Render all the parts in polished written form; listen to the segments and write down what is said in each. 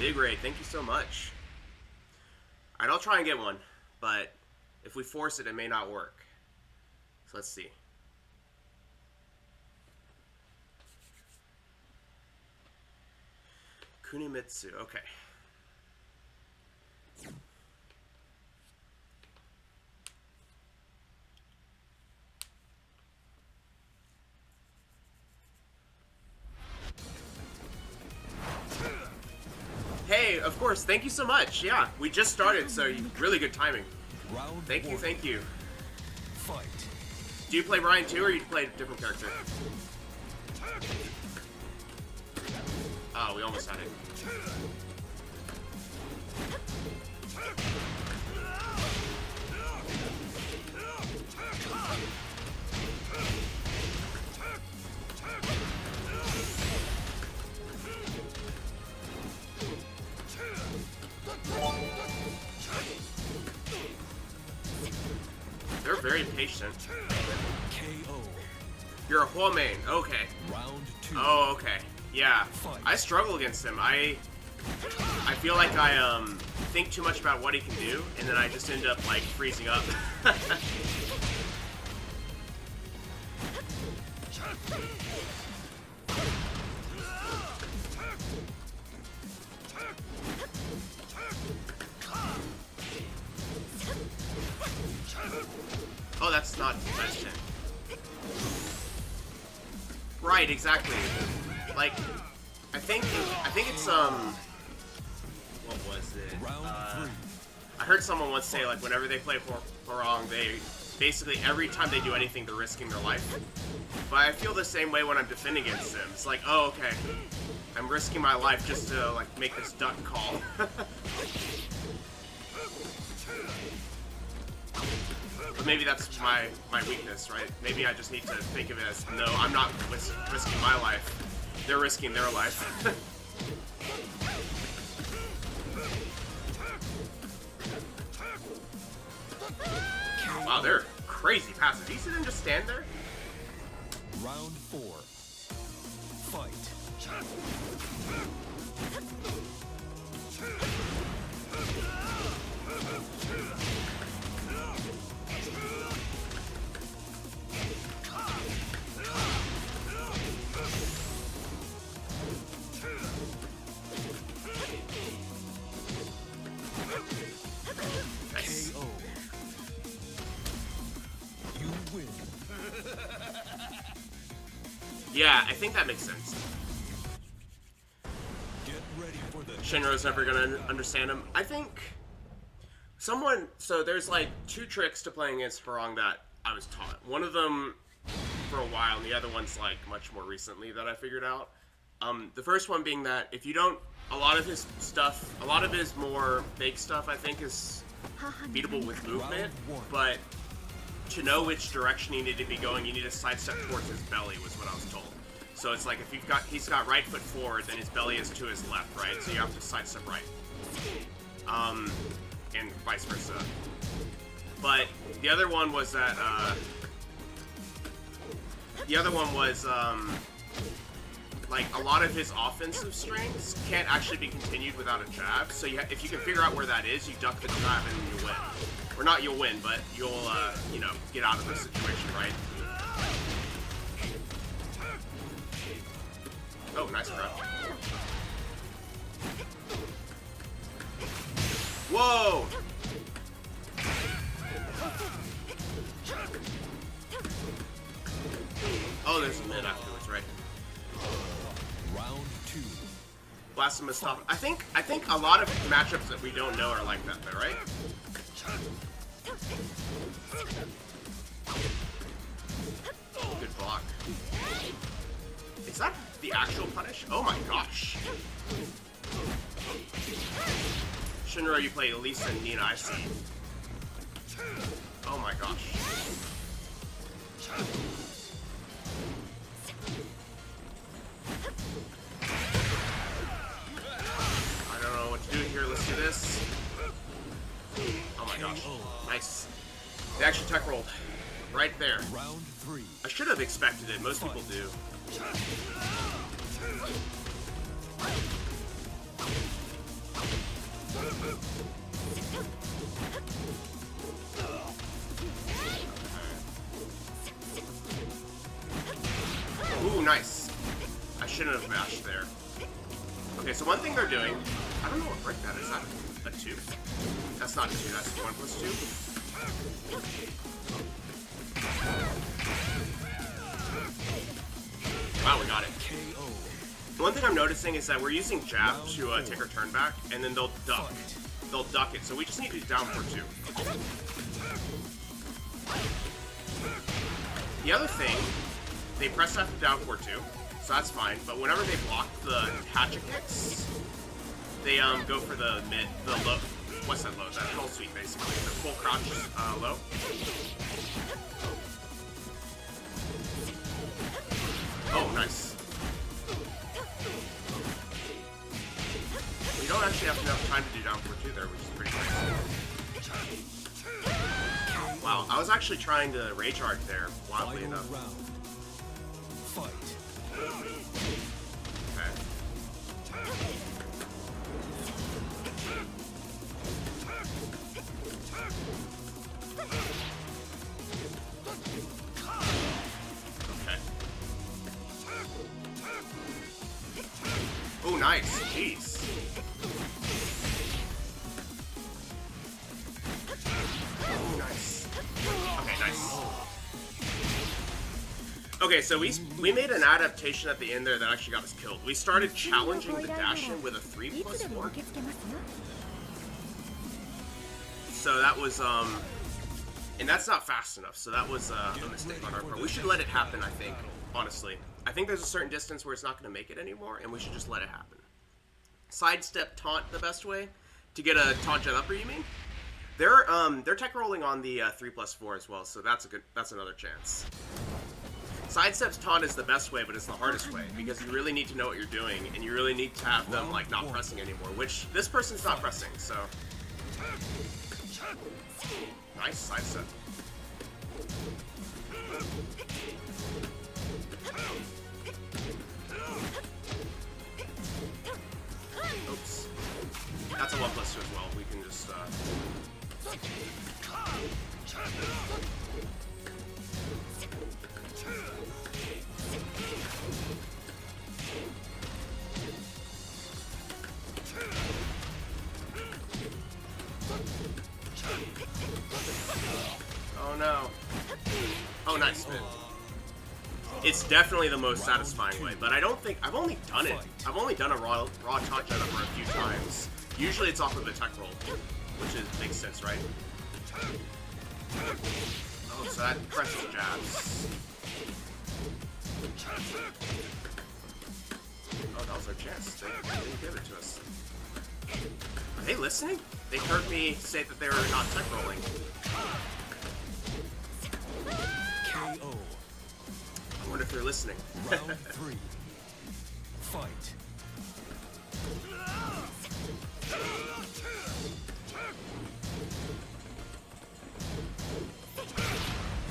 Big raid, thank you so much. Alright, I'll try and get one, but if we force it, it may not work. So let's see. Kunimitsu, okay. Hey, of course, thank you so much. Yeah, we just started, so really good timing. Thank you, thank you. Fight. Do you play Bryan too, or you play a different character? Oh, we almost had it. They're very patient. KO. You're a whole main. Okay. Round 2. Oh, okay. Yeah. I struggle against him. I feel like I think too much about what he can do, and then I just end up like freezing up. Oh, that's not question. Right, exactly. Like, I think it's what was it? I heard someone once say, like, whenever they play Horong, they basically every time they do anything, they're risking their life. But I feel the same way when I'm defending against them. It's like, oh, okay, I'm risking my life just to like make this duck call. But maybe that's my weakness, right? Maybe I just need to think of it as, no, I'm not risking my life. They're risking their life. Wow, they're crazy passes. You see them just stand there? Round 4. Fight. Nice. KO. You win. Yeah, I think that makes sense. Get ready for the Shinro's never gonna understand him. I think someone. So there's like two tricks to playing against Horong that I was taught. One of them for a while, and the other one's like much more recently that I figured out. The first one being that if you don't, a lot of his stuff, a lot of his more big stuff, I think, is beatable with movement. But to know which direction you need to be going, you need to sidestep towards his belly, was what I was told. So it's like if he's got right foot forward, then his belly is to his left, right? So you have to sidestep right. And vice versa. But the other one was that, like, a lot of his offensive strengths can't actually be continued without a jab. So if you can figure out where that is, you duck the jab and you win. Or not you'll win, but you'll, you know, get out of the situation, right? Oh, nice grab. Whoa! Oh, there's a mid afterwards, right? round 2. Blasphemous stop. I think a lot of matchups that we don't know are like that, though, right? Good block. Is that the actual punish? Oh my gosh. Shinro, you play Elisa and Nina, I see. Oh my gosh. I don't know what to do here. Let's do this. Oh my gosh. Nice. They actually tech rolled. Right there. Round 3. I should have expected it. Most people do. nice. I shouldn't have bashed there. Okay, so one thing they're doing, I don't know what break that is. That a 2? That's not 2, that's 1 plus 2. Wow, we got it. One thing I'm noticing is that we're using jab to take our turn back, and then they'll duck. They'll duck it, so we just need to do down for 2. The other thing, they press after down for 2, so that's fine, but whenever they block the hatchet kicks, they go for the mid, the low, what's that low? That full sweep, basically. The full crouch low. Oh, nice. You don't actually have enough time to do down for 2 there, which is pretty nice. Wow, I was actually trying to rage art there, wildly enough. Fight. Okay. Okay. Oh, nice. Jeez. Oh, nice. Okay, nice. Okay, so we made an adaptation at the end there that actually got us killed. We started challenging the dash-in with a 3+4. So that was, and that's not fast enough, so that was a mistake on our part. We should let it happen, I think, honestly. I think there's a certain distance where it's not going to make it anymore, and we should just let it happen. Sidestep taunt the best way? To get a taunt jet upper, you mean? They're tech rolling on the 3+4 as well, so that's another chance. Sidesteps taunt is the best way, but it's the hardest way, because you really need to know what you're doing, and you really need to have them, like, not pressing anymore, which this person's not pressing, so... Nice sidestep. Oops. That's a 1+2 as well, we can just, Oh no. Oh, nice. It's definitely the most satisfying way, but I don't think... I've only done it. I've only done a raw taunt jet upper a few times. Usually it's off of a tech roll, which makes sense, right? Oh, so that presses jabs. Oh, that was our chance. They didn't give it to us. Are they listening? They heard me say that they were not tech rolling. KO. I wonder if they're listening. Round 3. Fight.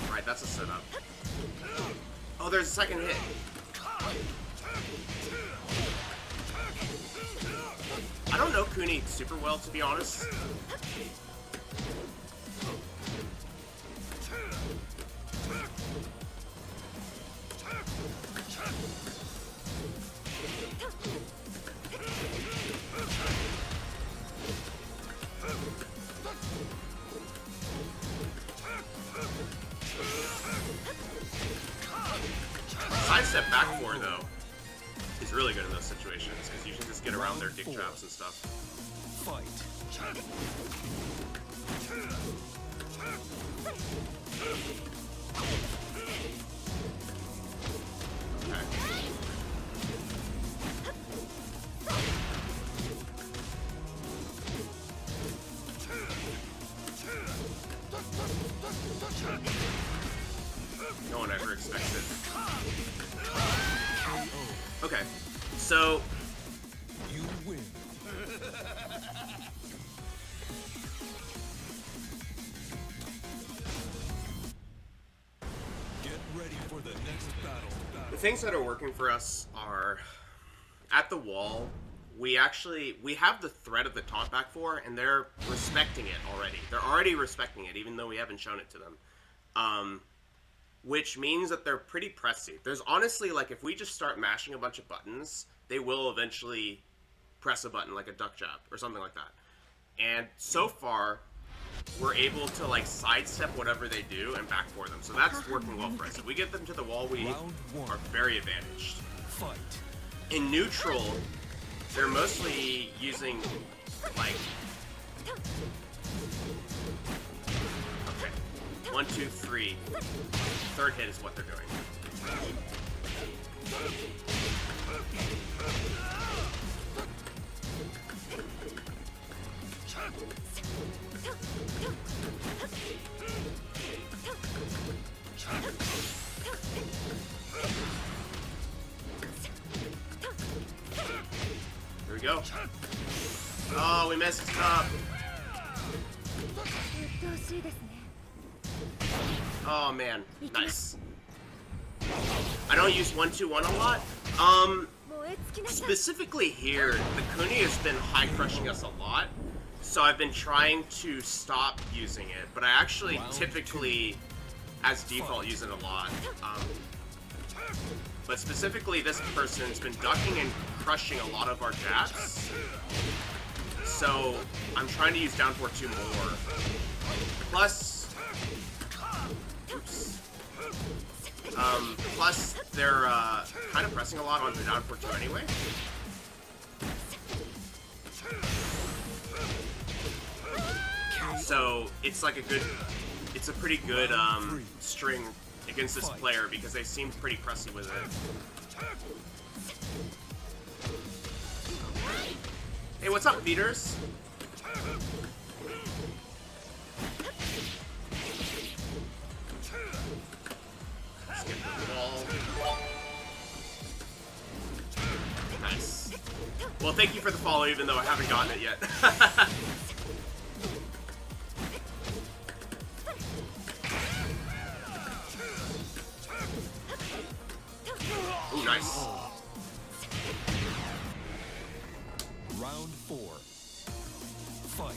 Alright, that's a setup. Oh, there's a second hit. I don't know Kuni super well, to be honest. Sidestep back four, though, is really good in those situations, because you can just get around their dick traps and stuff. Fight. No one ever expects it. Okay, so You win. Get ready for the next battle. the things that are working for us are at the wall. We have the threat of the taunt back four, and they're respecting it already. They're already respecting it, even though we haven't shown it to them. which means that they're pretty pressy. There's honestly, like, if we just start mashing a bunch of buttons, they will eventually press a button, like a duck jab or something like that. And so far, we're able to, like, sidestep whatever they do and back for them. So that's working well for us. If we get them to the wall, we are very advantaged. Fight. In neutral, they're mostly using, like... Okay. 1, 2, 3. Third hit is what they're doing. Here we go. Oh, we messed up. Oh man, nice. I don't use 1-2-1 a lot. Specifically here, the Kuni has been high crushing us a lot, so I've been trying to stop using it. But I actually typically, as default, use it a lot. But specifically, this person's been ducking and crushing a lot of our jabs. So I'm trying to use down 4-2 more. Plus, oops. Plus they're kind of pressing a lot on the down 4-2 anyway. So it's like it's a pretty good string against this player because they seem pretty pressy with it. Hey, what's up, Peters? Skip the wall. Nice. Well, thank you for the follow, even though I haven't gotten it yet. Ooh, nice. Round 4. Fight.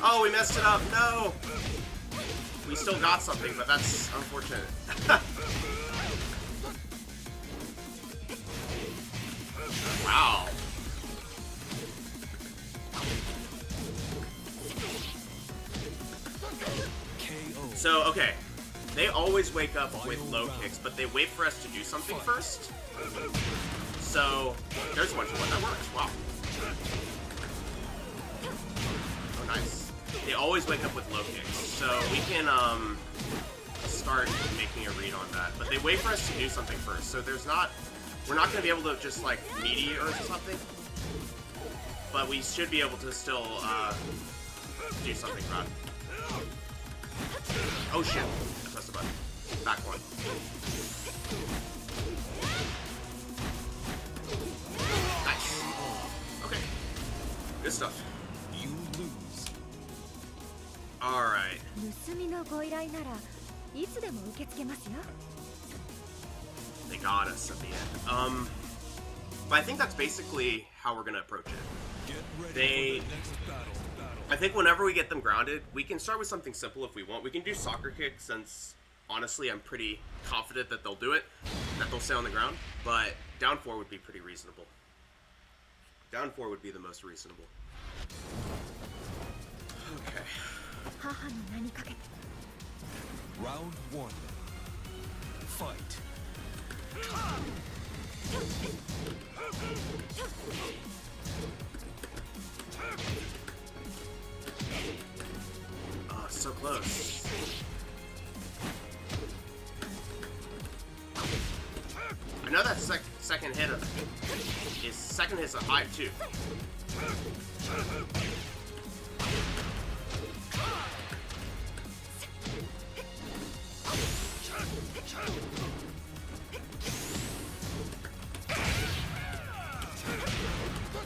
Oh, we messed it up. No. We still got something, but that's unfortunate. Wow. KO. So, okay. They always wake up with low kicks, but they wait for us to do something first. So, there's one for one. That works. Wow. Oh, nice. They always wake up with low kicks, so we can start making a read on that. But they wait for us to do something first, so we're not going to be able to just like meaty or something. But we should be able to still do something, Rod. Oh shit! I pressed the button. Back one. Nice. Okay. Good stuff. You lose. Alright. They got us at the end. But I think that's basically how we're gonna approach it. Get ready for the next battle. I think whenever we get them grounded, we can start with something simple if we want. We can do soccer kick since, honestly, I'm pretty confident that they'll do it, that they'll stay on the ground. But down 4 would be pretty reasonable. Down 4 would be the most reasonable. Okay. Round 1. Fight. Oh, so close. I know that second hit is a high too.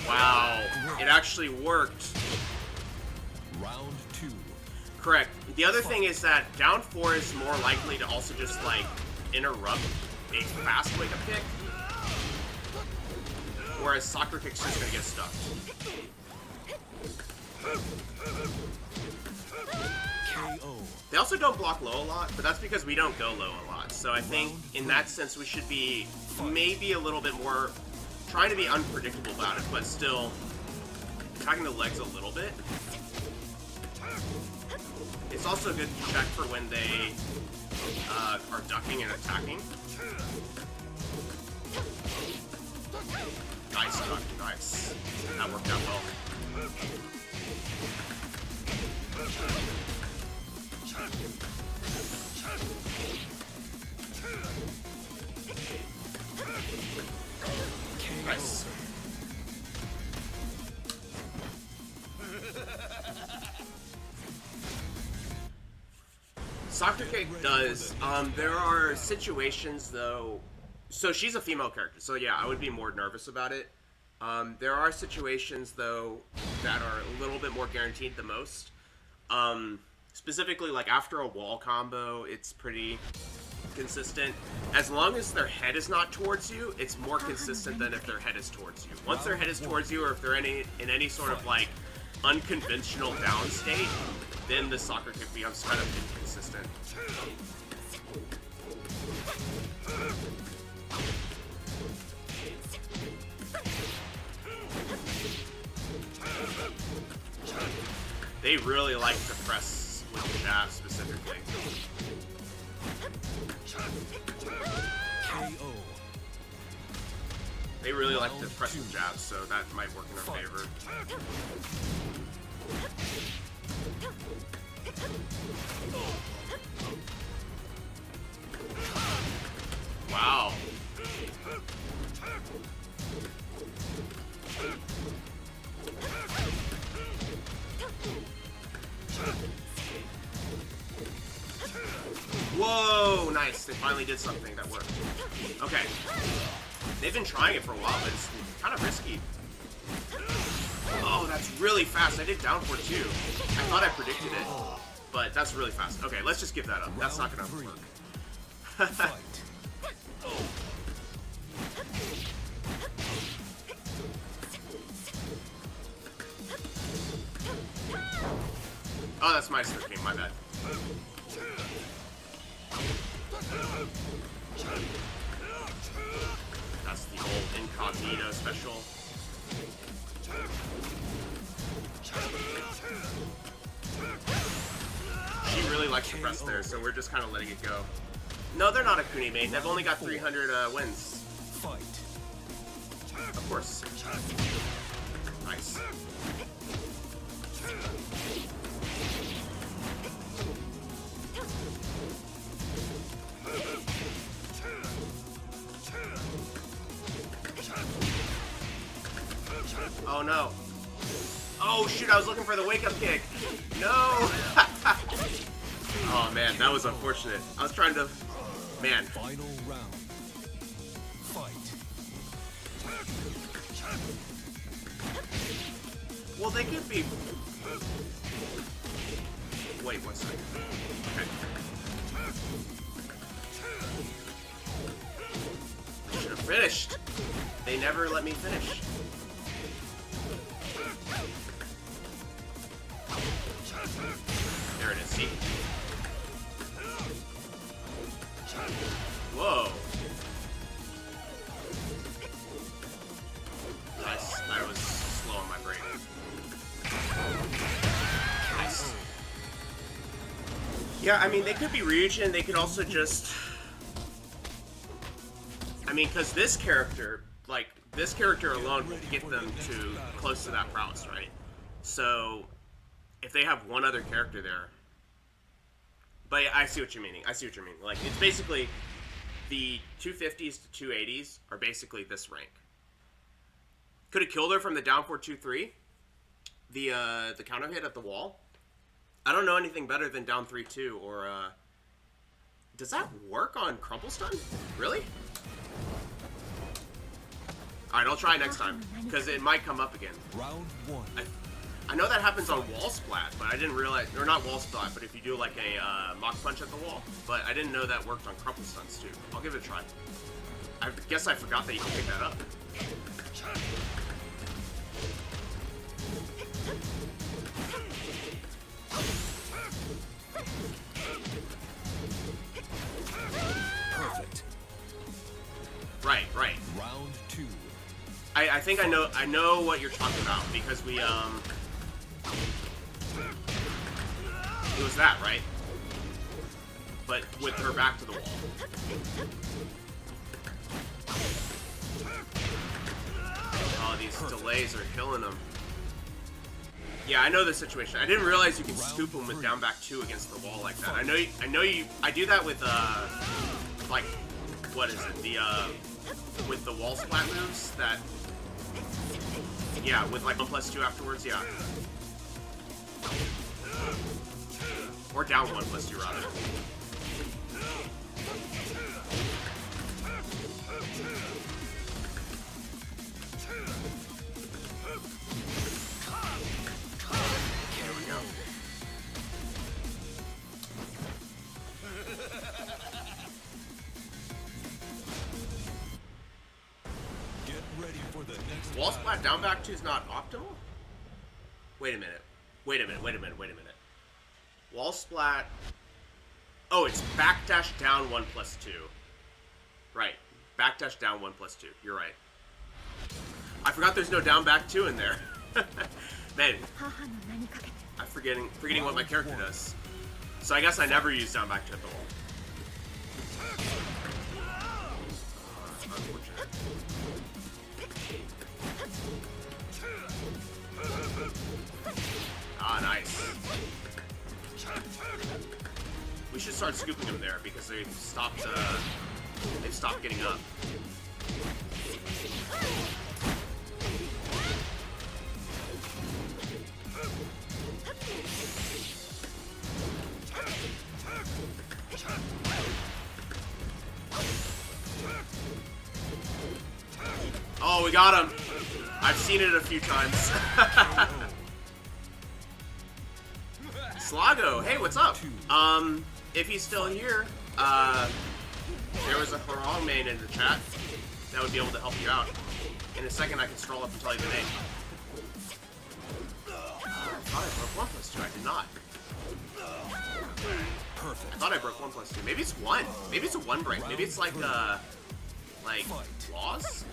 Wow, it actually worked. Round 2. Correct. The other thing is that down 4 is more likely to also just, like, interrupt a fast wake-up kick. Whereas soccer kick's just gonna get stuck. KO. They also don't block low a lot, but that's because we don't go low a lot. So I think, in that sense, we should be maybe a little bit more trying to be unpredictable about it, but still attacking the legs a little bit. It's also good to check for when they are ducking and attacking. Nice duck, nice. That worked out well. Nice. Soccer kick does. There are situations though. So she's a female character, so yeah, I would be more nervous about it. There are situations though that are a little bit more guaranteed than most. Specifically, like after a wall combo, it's pretty consistent. As long as their head is not towards you, it's more consistent than if their head is towards you. Once their head is towards you, or if they're in any sort of like unconventional down state, then the soccer kick becomes kind of inconsistent. They really like to press with the jab specifically. KO. They really like to press with jabs, so that might work in our favor. Wow. Whoa, nice. They finally did something that worked. Okay. They've been trying it for a while, but it's kind of risky. Oh, that's really fast. I did down for 2. I thought I predicted it, but that's really fast. Okay, let's just give that up. That's not going to work. Oh, that's my slip game. My bad. That's the old incognito special. She really likes to press there, so we're just kind of letting it go. No, they're not a Kuni main. They've only got 300 wins. Of course. Nice. Oh no. Oh shoot, I was looking for the wake up kick. No! Oh man, that was unfortunate. I was trying to... Man. Final round. Fight. Well, they could be... Wait 1 second. Okay. I should have finished. They never let me finish. There it is, see? Whoa. Nice. I was slow on my brain. Nice. Yeah, I mean, they could be Ryujin. They could also just... I mean, because this character, like, this character alone will get them to close to that prowess, right? So, if they have one other character there... But yeah, I see what you're meaning. I see what you're meaning. Like, it's basically... The 250s to 280s are basically this rank. Could have killed her from the down 4-2-3. The counter hit at the wall. I don't know anything better than down 3-2 or... Does that work on Crumple Stun? Really? Alright, I'll try next time. Because it might come up again. Round 1. I know that happens on wall splat, but I didn't realize, or not wall splat, but if you do like a mock punch at the wall. But I didn't know that worked on crumple stunts too. I'll give it a try. I guess I forgot that you can pick that up. Perfect. Right. Round 2. I think I know what you're talking about because we it was that, right? But with her back to the wall. Oh, these delays are killing them. Yeah, I know the situation. I didn't realize you can scoop them with down back 2 against the wall like that. I know you. I do that with like, what is it? The with the wall splat moves that. Yeah, with like 1+2 afterwards. Yeah. Or down 1+2 rather. Get ready for the next Wall splat down back 2 is not optimal? Wait a minute. Wall splat. Oh, it's backdash down 1+2. Right. Backdash down 1+2. You're right. I forgot there's no down back 2 in there. Man. I'm forgetting what my character does. So I guess I never use down back 2 at the wall. Unfortunate. Ah, nice. We should start scooping them there because they've stopped getting up. Oh, we got him. I've seen it a few times. Slago, hey, what's up? If he's still here, there was a Harong main in the chat that would be able to help you out. In a second, I can scroll up and tell you the name. I thought I broke 1+2. I did not. Perfect. I thought I broke 1+2. Maybe it's 1. Maybe it's a 1 break. Maybe it's like laws?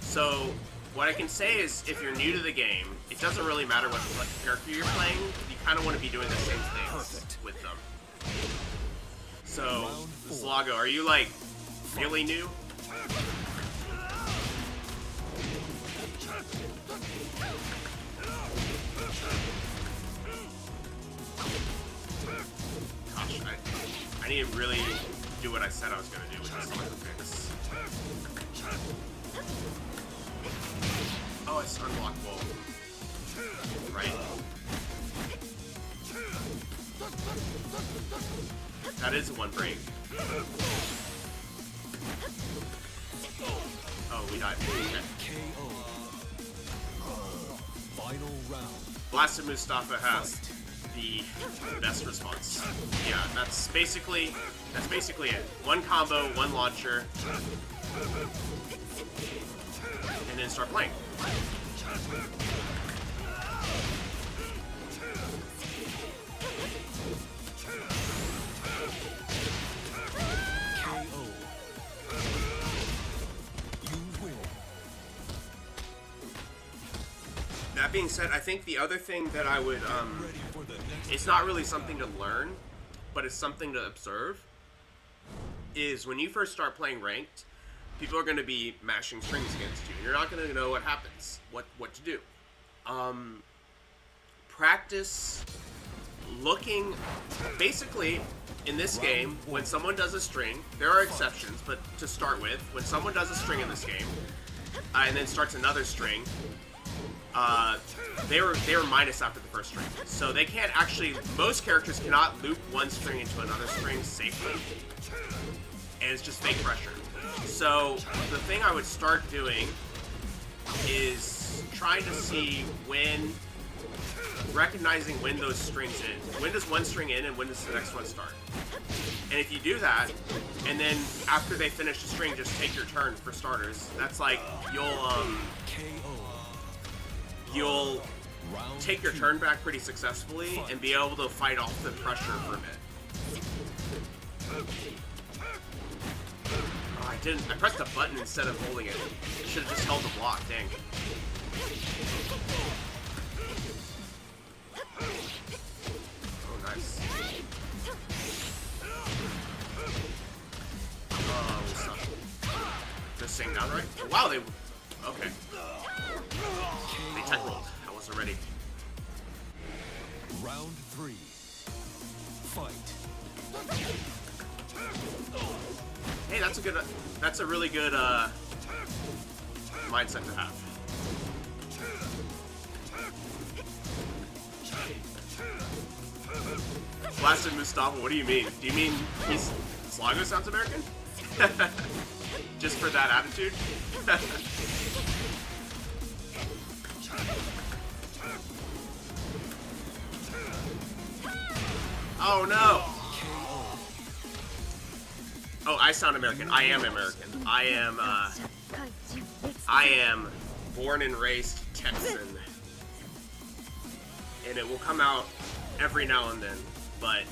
So, what I can say is, if you're new to the game, it doesn't really matter what character you're playing. You kind of want to be doing the same things with them. So, Slago, are you like really new? Gosh, I need to really do what I said I was going to do with this Slago fix. Oh, it's unblockable. Right. That is a 1 break. Oh, we died. Okay. KO. Final round. Blasted Mustafa has the best response. Yeah, that's basically it. 1 combo, 1 launcher, and then start playing. KO. You win. That being said, I think the other thing that I would, Ready for the next it's not really something to learn, but it's something to observe, is when you first start playing ranked, people are going to be mashing strings against you. You're not going to know what happens, what to do. Practice looking, basically, in this game, when someone does a string, there are exceptions, but to start with, when someone does a string in this game, and then starts another string, they were minus after the first string. So they can't actually, most characters cannot loop one string into another string safely. And it's just fake pressure. So the thing I would start doing is trying to see when, recognizing when those strings in. When does one string in and when does the next one start? And if you do that, and then after they finish the string, just take your turn for starters. That's like, you'll take your turn back pretty successfully and be able to fight off the pressure for a bit. Oh, I pressed a button instead of holding it. I should have just held the block, dang. Oh, nice. Oh, we suck. Just staying down, right? Oh, wow, they... Okay. They tech rolled. I wasn't ready. Round 3. Fight. Hey, that's a really good mindset to have. Blasted Mustafa, what do you mean? Do you mean Slago sounds American? Just for that attitude? Oh no! Oh, I sound American. I am American. I am born and raised Texan. And it will come out every now and then, but...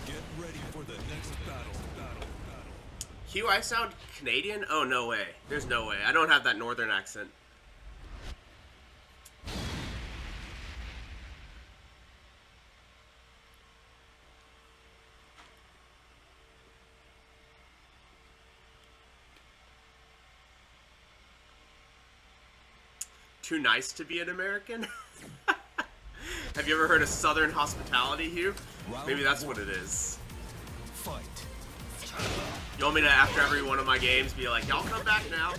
Get ready for the next battle. Hugh, I sound Canadian? Oh, no way. There's no way. I don't have that northern accent. Too nice to be an American? Have you ever heard of Southern hospitality, Hugh? Maybe that's what it is. Fight. You want me to, after every one of my games, be like, y'all come back now?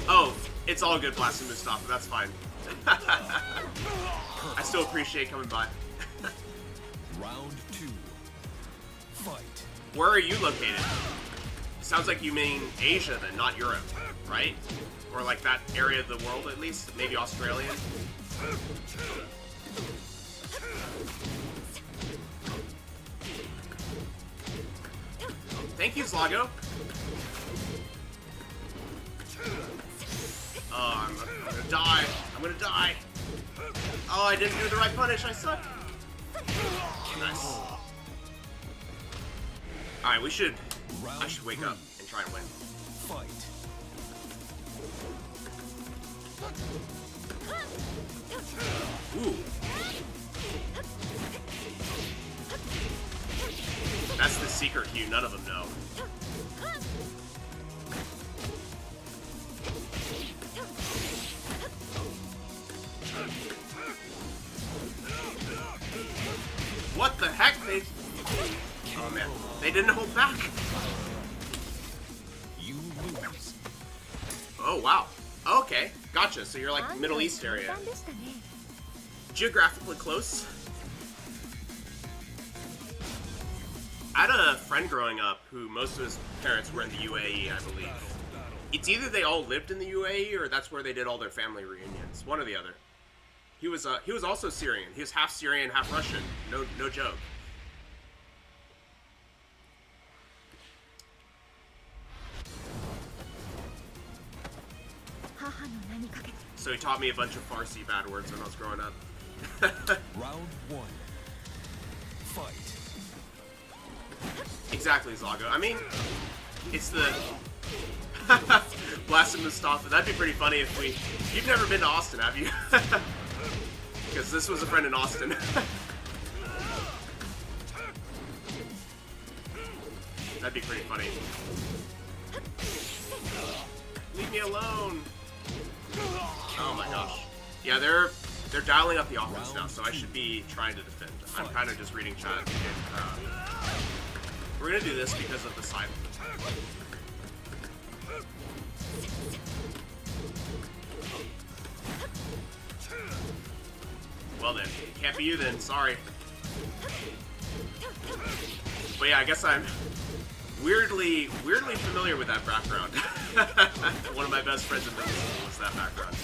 Oh, it's all good, Blasted Mustafa. That's fine. I still appreciate coming by. Round 2. Fight. Where are you located? Sounds like you mean Asia then, not Europe, right? Or like that area of the world at least, maybe Australia. Thank you, Slago. Oh, I'm gonna die. I'm gonna die. Oh, I didn't do the right punish. I suck. Nice. Alright, I should wake up and try and win. Fight. Ooh. That's the secret Hugh, none of them know. What the heck? Oh man, they didn't hold back. You lose. Oh wow. Okay, gotcha. So you're like Middle East area. Geographically close. I had a friend growing up who most of his parents were in the UAE, I believe. It's either they all lived in the UAE or that's where they did all their family reunions. One or the other. He was also Syrian. He was half Syrian, half Russian. No joke. So he taught me a bunch of Farsi bad words when I was growing up. Round 1. Fight. Exactly, Zago. I mean, it's the... Blasted Mustafa. That'd be pretty funny if we... You've never been to Austin, have you? Because this was a friend in Austin. That'd be pretty funny. Leave me alone! Oh my gosh. Yeah, they're dialing up the offense now, so I should be trying to defend. I'm kind of just reading chat. We're gonna do this because of the side. Well then, can't be you then, sorry. But yeah, I guess I'm weirdly familiar with that background. One of my best friends in middle school was that background.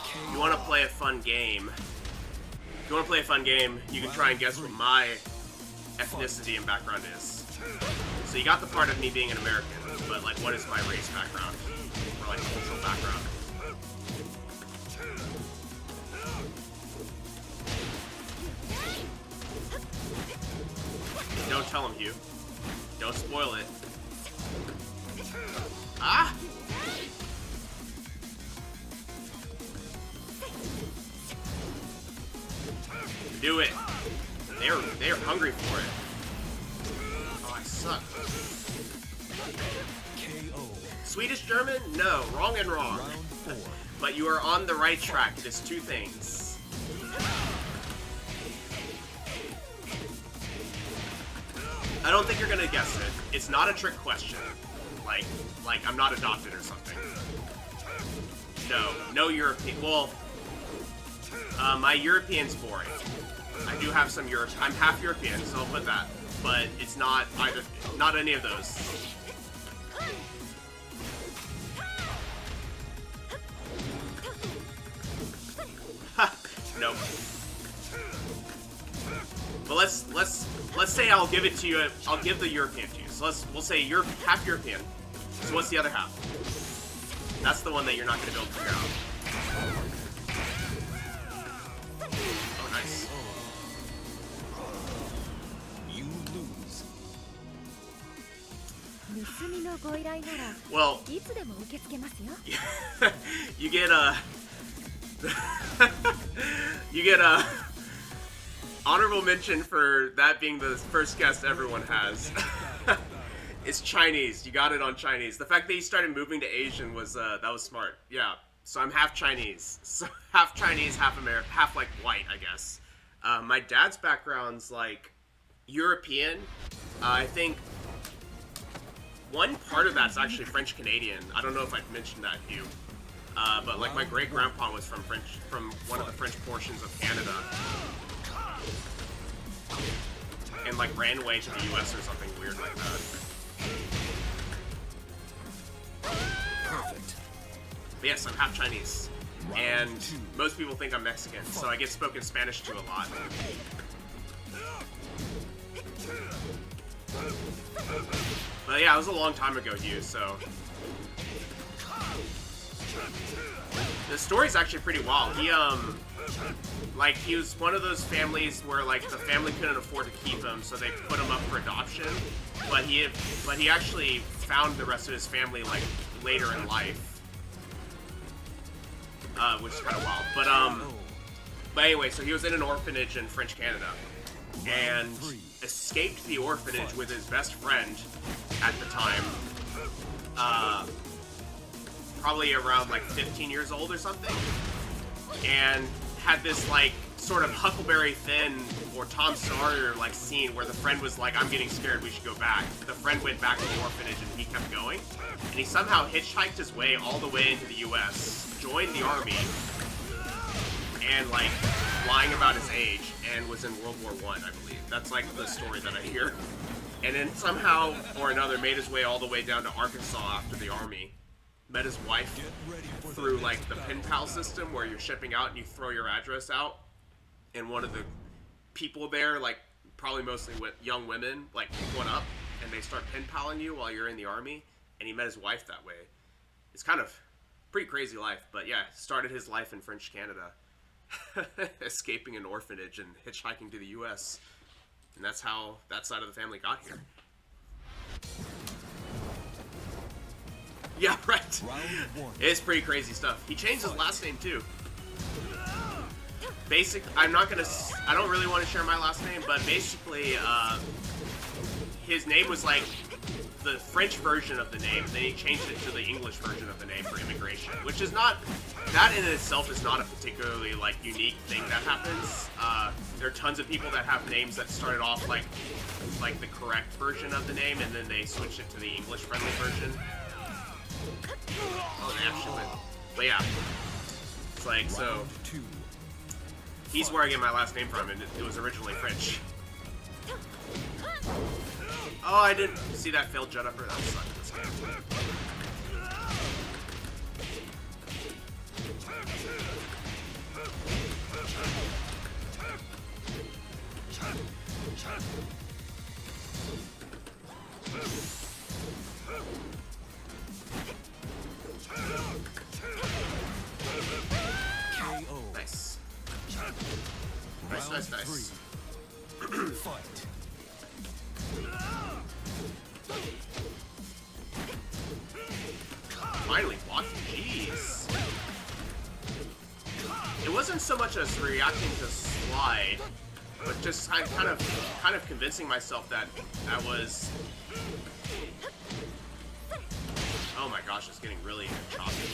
If you want to play a fun game, you can try and guess what my ethnicity and background is. So you got the part of me being an American, but like, what is my race background? Or like cultural background? Don't tell him, Hugh. Don't spoil it. Ah! Do it. They're hungry for it. Oh, I suck. KO. Swedish German? No, wrong and wrong. Round 4. But you are on the right track. It is two things. I don't think you're gonna guess it. It's not a trick question. Like I'm not adopted or something. No European. Well, my European's boring. I do have some Europe. I'm half European, so I'll put that. But it's not either. Not any of those. Ha! Nope. But let's say I'll give it to you. I'll give the European to you. So we'll say you're half European. So what's the other half? That's the one that you're not going to be able to figure out. Oh, nice. You lose. Well, you get a honorable mention for that being the first guest everyone has. It's Chinese. You got it on Chinese. The fact that you started moving to Asian was that was smart. Yeah. So I'm half Chinese. So half Chinese, half American, half like white, I guess. My dad's background's like European. I think one part of that's actually French Canadian. I don't know if I've mentioned that to you. But like my great grandpa was from one of the French portions of Canada. And like ran away to the US or something weird like that. Perfect. But yes, I'm half Chinese. And most people think I'm Mexican, so I get spoken Spanish to a lot. But yeah, it was a long time ago, Hugh, so... The story's actually pretty wild. He was one of those families where, like, the family couldn't afford to keep him, so they put him up for adoption. But he actually found the rest of his family, like, later in life. Which is kind of wild. But anyway, so he was in an orphanage in French Canada. And escaped the orphanage with his best friend at the time. Probably around, like, 15 years old or something. And had this, like, sort of Huckleberry Finn or Tom Sawyer, like, scene where the friend was like, I'm getting scared, we should go back. The friend went back to the orphanage and he kept going. And he somehow hitchhiked his way all the way into the US, joined the army, and, like, lying about his age, and was in World War I believe. That's, like, the story that I hear. And then somehow or another made his way all the way down to Arkansas after the army. Met his wife through, like, the pen pal system where you're shipping out and you throw your address out, and one of the people there, like, probably mostly young women, like, pick one up and they start pen paling you while you're in the army, and he met his wife that way. It's kind of pretty crazy life, but yeah, started his life in French Canada, escaping an orphanage and hitchhiking to the US, and that's how that side of the family got here. Yeah, right. It's pretty crazy stuff. He changed his last name too. I don't really want to share my last name, but basically, his name was like the French version of the name. Then he changed it to the English version of the name for immigration, which is not, that in itself is not a particularly like unique thing that happens. There are tons of people that have names that started off like the correct version of the name, and then they switched it to the English-friendly version. Oh, they actually went. But yeah, it's like, so he's where I get my last name from, and it was originally French. Oh, I didn't see that failed jet upper. That sucked in this game. Nice. Nice. Fight. Finally blocked. Jeez. It wasn't so much as reacting to slide, but just kind of convincing myself that that was. Oh my gosh, it's getting really choppy.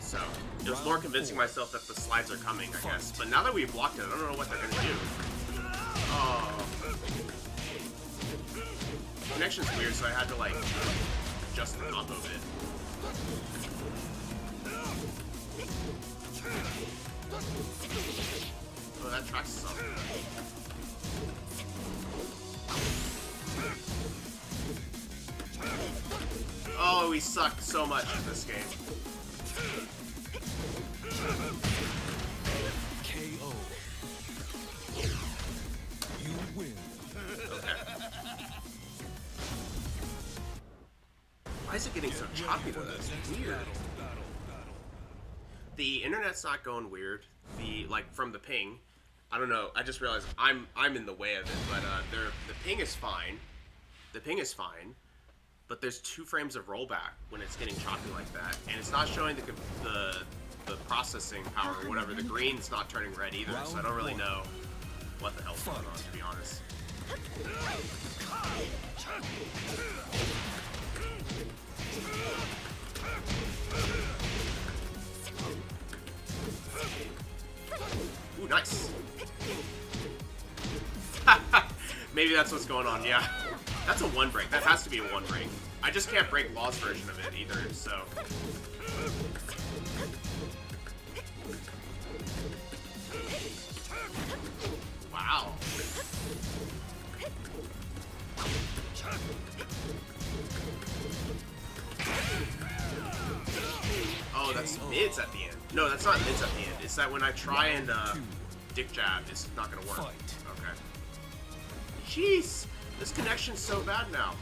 So, it was more convincing myself that the slides are coming, I guess. But now that we've blocked it, I don't know what they're gonna do. Oh. Connection's weird, so I had to, like, adjust the combo a bit. Oh, that tracks something. Oh, we suck so much in this game. KO. You win. Okay. Why is it getting so choppy though? That's weird. The internet's not going weird. Like from the ping. I don't know. I just realized I'm in the way of it, but the ping is fine. The ping is fine. But there's 2 frames of rollback when it's getting choppy like that, and it's not showing the processing power or whatever. The green's not turning red either, so I don't really know what the hell's going on, to be honest. Ooh, nice. Maybe that's what's going on, yeah. That's a 1 break. That has to be a 1 break. I just can't break Law's version of it either, so. Wow. Oh, that's mids at the end. No, that's not mids at the end. It's that when I try and dick jab, it's not gonna work. Okay. Jeez, this connection's so bad now.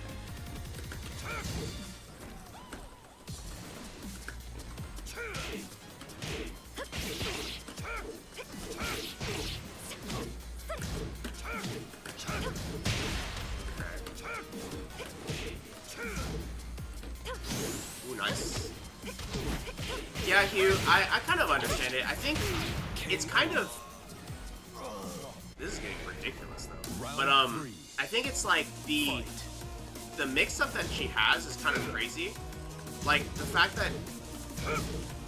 Ooh, nice. Yeah, Hugh, I kind of understand it. I think it's kind of... This is getting ridiculous, though. But, I think it's like the mix-up that she has is kind of crazy. Like, the fact that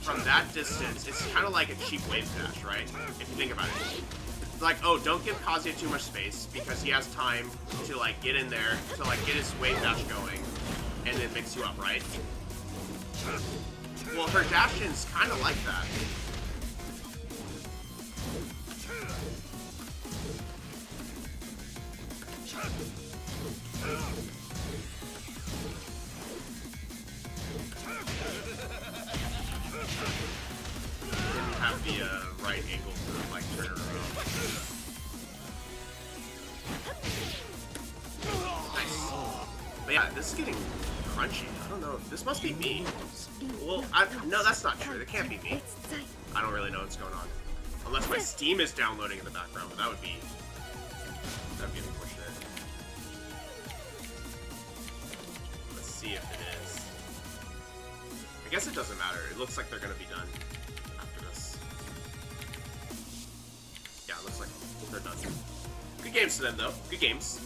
from that distance, it's kind of like a cheap wave dash, right? If you think about it. Like, oh, don't give Kazuya too much space, because he has time to, like, get in there, to, like, get his wave dash going, and then mix you up, right? Well, her dash-in's kind of like that. Didn't have the right angle to, like, turn her around. Nice. But yeah, this is getting crunchy. I don't know. This must be me. Well, no, that's not true. It can't be me. I don't really know what's going on. Unless my Steam is downloading in the background, but that'd be unfortunate. see if it is. I guess it doesn't matter. It looks like they're gonna be done after this. Yeah, it looks like they're done. Good games to them, though. Good games.